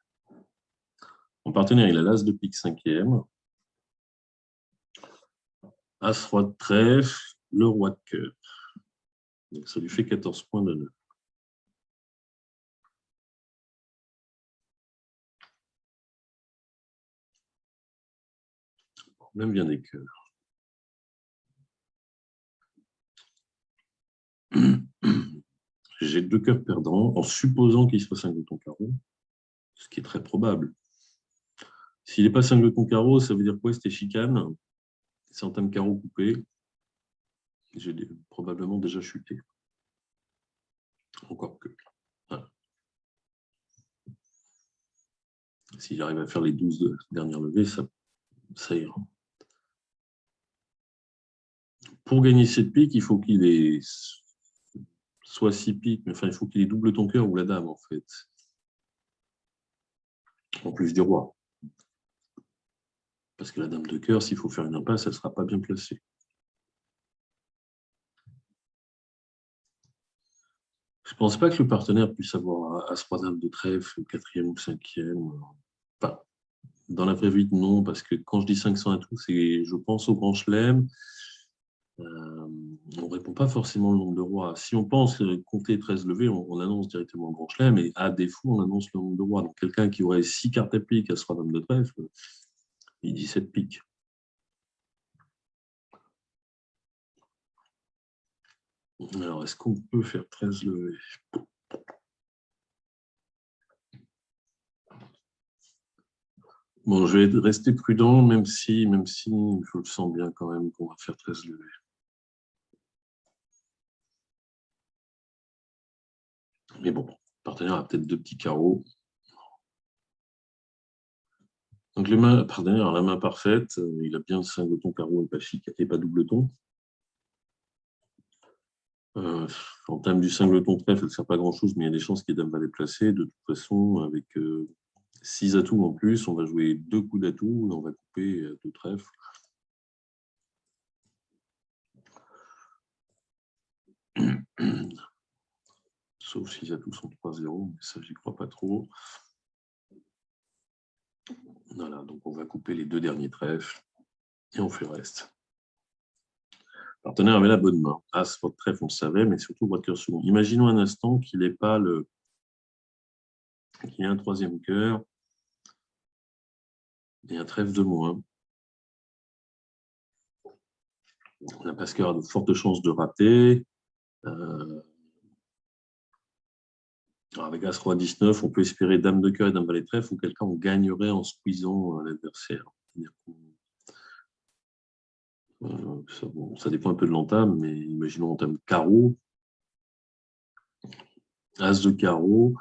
Mon partenaire, il a l'as de pique 5e. As, roi de trèfle, le roi de cœur. Donc, ça lui fait 14 points d'honneur. Le problème vient des cœurs. J'ai deux cœurs perdants, en supposant qu'il soit 5 de ton carreau, ce qui est très probable. S'il n'est pas 5 de ton carreau, ça veut dire quoi? C'était chicane. C'est en termes carreau coupé. J'ai probablement déjà chuté. Encore que. Voilà. S'il arrive à faire les 12 dernières levées, ça ira. Pour gagner cette pique, il faut qu'il ait soit 6 piques, mais enfin, il faut qu'il ait double ton cœur ou la dame, en fait. En plus du roi. Parce que la dame de cœur, s'il faut faire une impasse, elle ne sera pas bien placée. Je ne pense pas que le partenaire puisse avoir As-Roi dame de trèfle, 4e ou 5e. Enfin, dans la vraie vie, non, parce que quand je dis 500 à tout, c'est je pense au grand chelem. On ne répond pas forcément le nombre de rois. Si on pense compter 13 levées, on annonce directement le grand chelem, et à défaut, on annonce le nombre de rois. Donc, quelqu'un qui aurait 6 cartes à pique, As-Roi dame de trèfle, il dit 7 piques. Alors, est-ce qu'on peut faire 13 levées? Bon, je vais rester prudent, même si je le sens bien quand même qu'on va faire 13 levées. Mais bon, le partenaire a peut-être deux petits carreaux. Donc, le partenaire a la main parfaite. Il a bien 5 ton carreau et pas chic et pas double ton. En termes du 5 ton trèfle, elle ne sert pas grand-chose, mais il y a des chances qu'il y ait dame va les placer. De toute façon, avec 6 atouts en plus, on va jouer 2 coups d'atout et on va couper 2 trèfles. Sauf si les atouts sont 3-0, mais ça, j'y crois pas trop. Voilà, donc on va couper les 2 derniers trèfles et on fait le reste. Le partenaire avait la bonne main. As, votre trèfle, on le savait, mais surtout roi de cœur second. Imaginons un instant qu'il n'ait pas qu'il y ait un 3e cœur et un trèfle de moins. On a Pascal a de fortes chances de rater. Avec As, Roi 19, on peut espérer Dame de cœur et Dame valet trèfle, ou quelqu'un on gagnerait en squeezant l'adversaire. Ça dépend un peu de l'entame, mais imaginons entame carreau, As de carreau,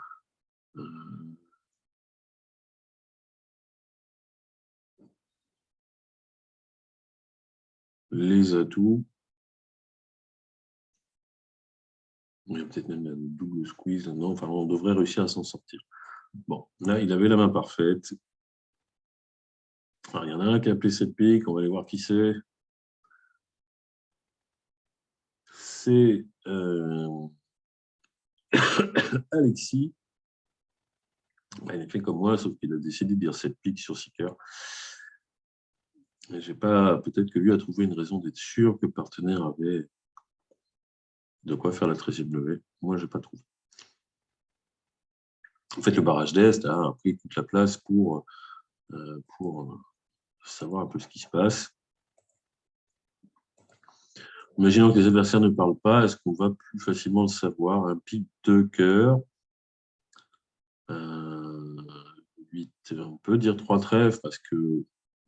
les atouts. Il y a peut-être même un double squeeze. Non, enfin, on devrait réussir à s'en sortir. Bon, là, il avait la main parfaite. Alors, il y en a un qui a appelé cette pique. On va aller voir qui c'est. C'est Alexis. Il a fait comme moi, sauf qu'il a décidé de dire 7 piques sur 6 cœurs. Peut-être que lui a trouvé une raison d'être sûr que le partenaire avait de quoi faire la 13e levée. Moi, je n'ai pas trouvé. En fait, le barrage d'Est a pris toute la place pour savoir un peu ce qui se passe. Imaginons que les adversaires ne parlent pas, est-ce qu'on va plus facilement le savoir? Un pic de cœur, 8, on peut dire 3 trèfles parce que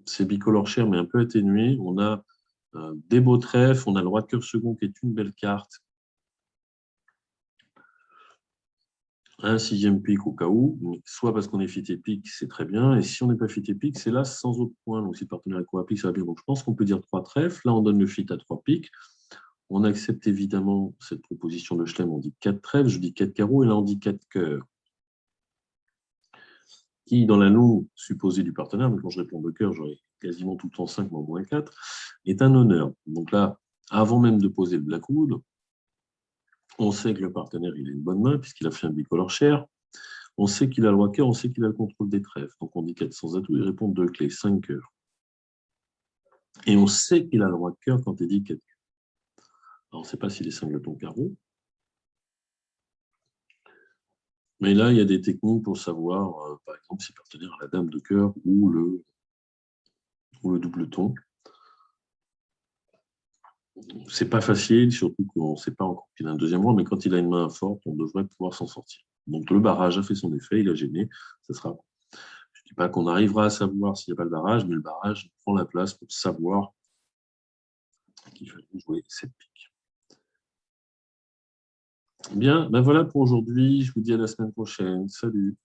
c'est bicolore cher mais un peu atténué. On a des beaux trèfles, on a le roi de cœur second qui est une belle carte. Un 6e pique au cas où, soit parce qu'on est fit et pique, c'est très bien, et si on n'est pas fit et pique, c'est là sans autre point. Donc si le partenaire est quoi à pique, ça va bien. Donc je pense qu'on peut dire 3 trèfles. Là, on donne le fit à 3 piques. On accepte évidemment cette proposition de Chelem, on dit 4 trèfles, je dis 4 carreaux, et là on dit 4 cœurs. qui, dans la longue supposée du partenaire, mais quand je réponds de cœur, j'aurai quasiment tout le temps 5, mais au moins 4, est un honneur. Donc là, avant même de poser le blackwood, on sait que le partenaire il a une bonne main, puisqu'il a fait un bicolore cher. On sait qu'il a le roi cœur, on sait qu'il a le contrôle des trèfles. Donc on dit 4 sans atout, il répond 2 clés, 5 cœurs. Et on sait qu'il a le roi de cœur quand il dit 4 cœurs. Alors on ne sait pas s'il est singleton carreau. Mais là, il y a des techniques pour savoir, par exemple, si le partenaire a la dame de cœur ou le double ton. C'est pas facile, surtout qu'on ne sait pas encore qu'il a un deuxième roi, mais quand il a une main forte, on devrait pouvoir s'en sortir. Donc le barrage a fait son effet, il a gêné, ça sera. Je ne dis pas qu'on arrivera à savoir s'il n'y a pas le barrage, mais le barrage prend la place pour savoir qu'il fallait jouer cette pique. Bien, ben voilà pour aujourd'hui. Je vous dis à la semaine prochaine. Salut.